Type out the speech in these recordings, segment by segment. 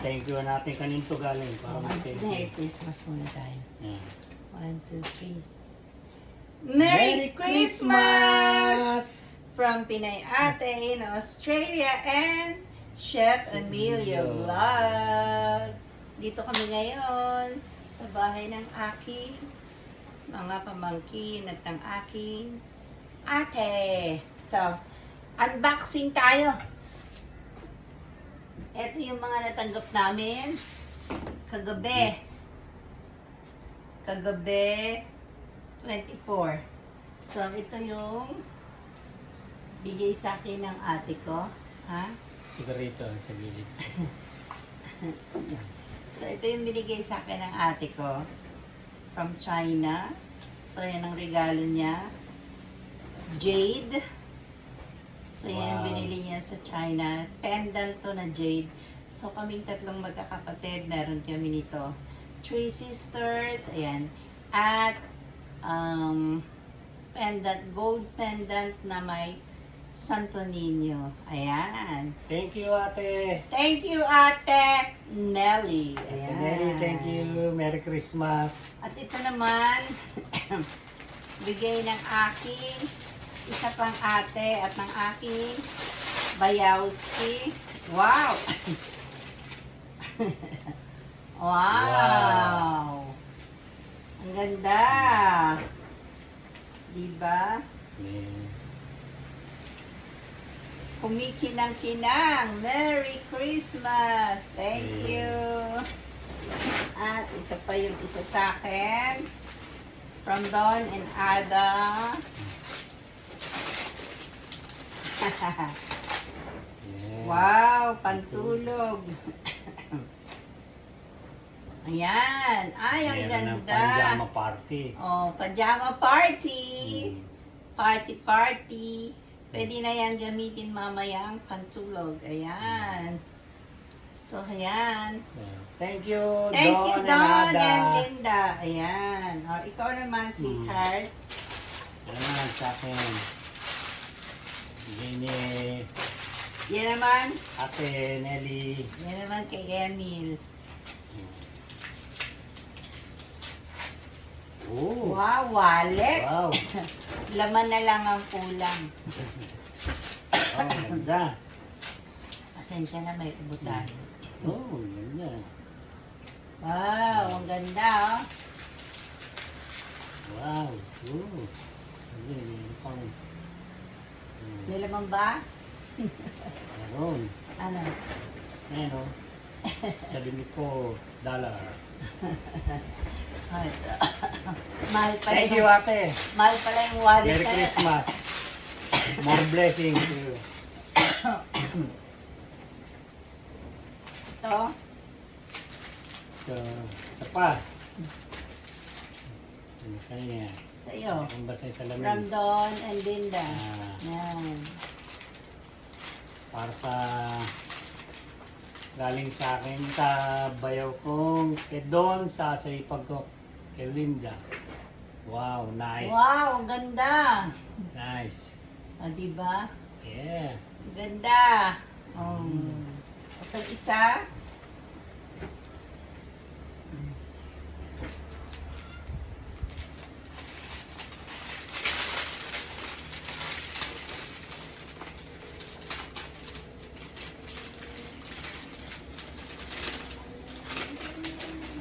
Thank you natin kaninto galing para mag-thank Merry you. Christmas muna tayo. Yeah. 1, 2, 3. Merry Christmas! From Pinay Ate in Australia and Chef Emilio Vlog. Dito kami ngayon sa bahay ng aking mga pamangkin at ng aking ate. So, unboxing tayo. Ito yung mga natanggap namin kagabi. Kagabi 24. So, ito yung bigay sa akin ng ate ko. Ha? Sigarito sa gilid. So, ito yung binigay sa akin ng ate ko from China. So, yan ang regalo niya. Jade. So, yan yung binili niya sa China. Pendant to na jade. So, kaming tatlong magkakapatid. Meron kami nito. 3 sisters. Ayan. At, pendant, gold pendant na may Santo Niño. Ayan. Thank you, ate. Thank you, Ate Nelly. Ate Ayan. Nelly, thank you. Merry Christmas. At ito naman, bigay ng aking isa pang ate at ng aking bayawski. Wow! Wow! Ang ganda! Diba? Yeah. Kumikinang-kinang. Merry Christmas! Thank you! At ito pa yung isa sa akin. From Don and Ada. Yeah. Wow! Pantulog. Ayan. Ay, ang Meron ng ganda. pajama party. Oh, pajama party. Mm. Party. Pwede na yan gamitin mamaya ang pantulog. Ayan. So, ayan. Yeah. Thank you, Thank you, Don Don and Ada. and Linda. Ayan. O, ikaw naman, sweetheart. Yan naman sa akin. Bigay ni Yan naman. Ate Nelly. Yan naman kay Emil. Oh, Wow, wallet. wow. Laman na lang ang kulang. Oh, ganda. Pasensya na, may ubutan. Oh, ganda. Wow, ang ganda, oh. Wow. Oh. Hindi, hindi pang... May laman ba? Meron. Ano? Ayan o. $74. Oh, ito. Mahal pala Thank you, yung, ate. mahal pala yung wallet Merry na. Christmas. More blessings to you. Ito. So, ito pa. Ano kanina? Sa'yo. Ang basa sa From lamin. Don and Linda. Ah, Yan. para sa galing sa akin sa bayaw kong kay Don sa ipag ko kay Linda. Wow, nice. Wow, ang ganda. Nice. O, diba? Yeah. Ang ganda. Ito isa.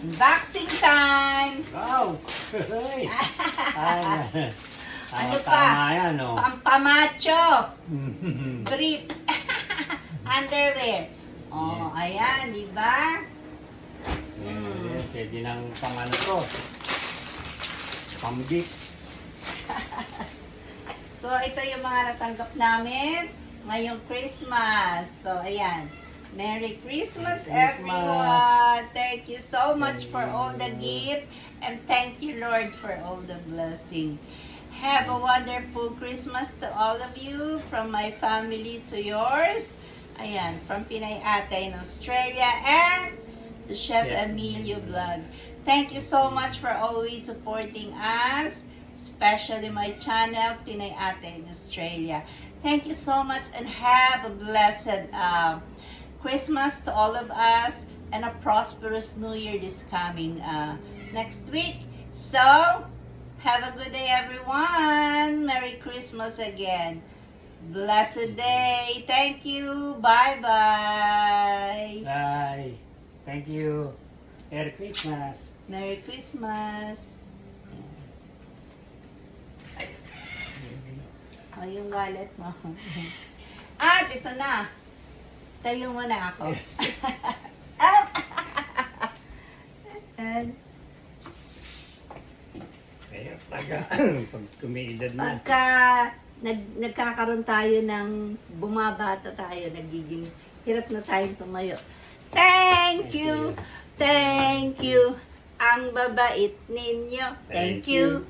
Unboxing time! Wow! Hey! Ano pa? Tama yan, no? Pampamacho! Brief! Underwear! Oh, ayan, di ba? Pwede nang pang ano to. Pang beats. So, ito yung mga natanggap namin ngayong Christmas. So, ayan. Merry Christmas, Merry Christmas. everyone! Thank you so much for all the gift and thank you, Lord, for all the blessing. Have a wonderful Christmas to all of you, from my family to yours. Ayan, from Pinay Ate in Australia and to Chef Chef Emilio Emilio Vlog. Thank you so much for always supporting us, especially my channel, Pinay Ate in Australia. Thank you so much and have a blessed Christmas to all of us and a prosperous New Year this coming next week. So, have a good day everyone. Merry Christmas again. Blessed day. Thank you. Bye-bye. Bye. Thank you. Merry Christmas. Merry Christmas. O, yung wallet mo. At, ito na. Tayo mo na ako. And, Kaya taga, pag tumiidad na. pagka nagkakaroon tayo ng bumabata tayo, nagiging hirap na tayong tumayo. Thank you! Thank you! Ang babait ninyo. Thank Thank you!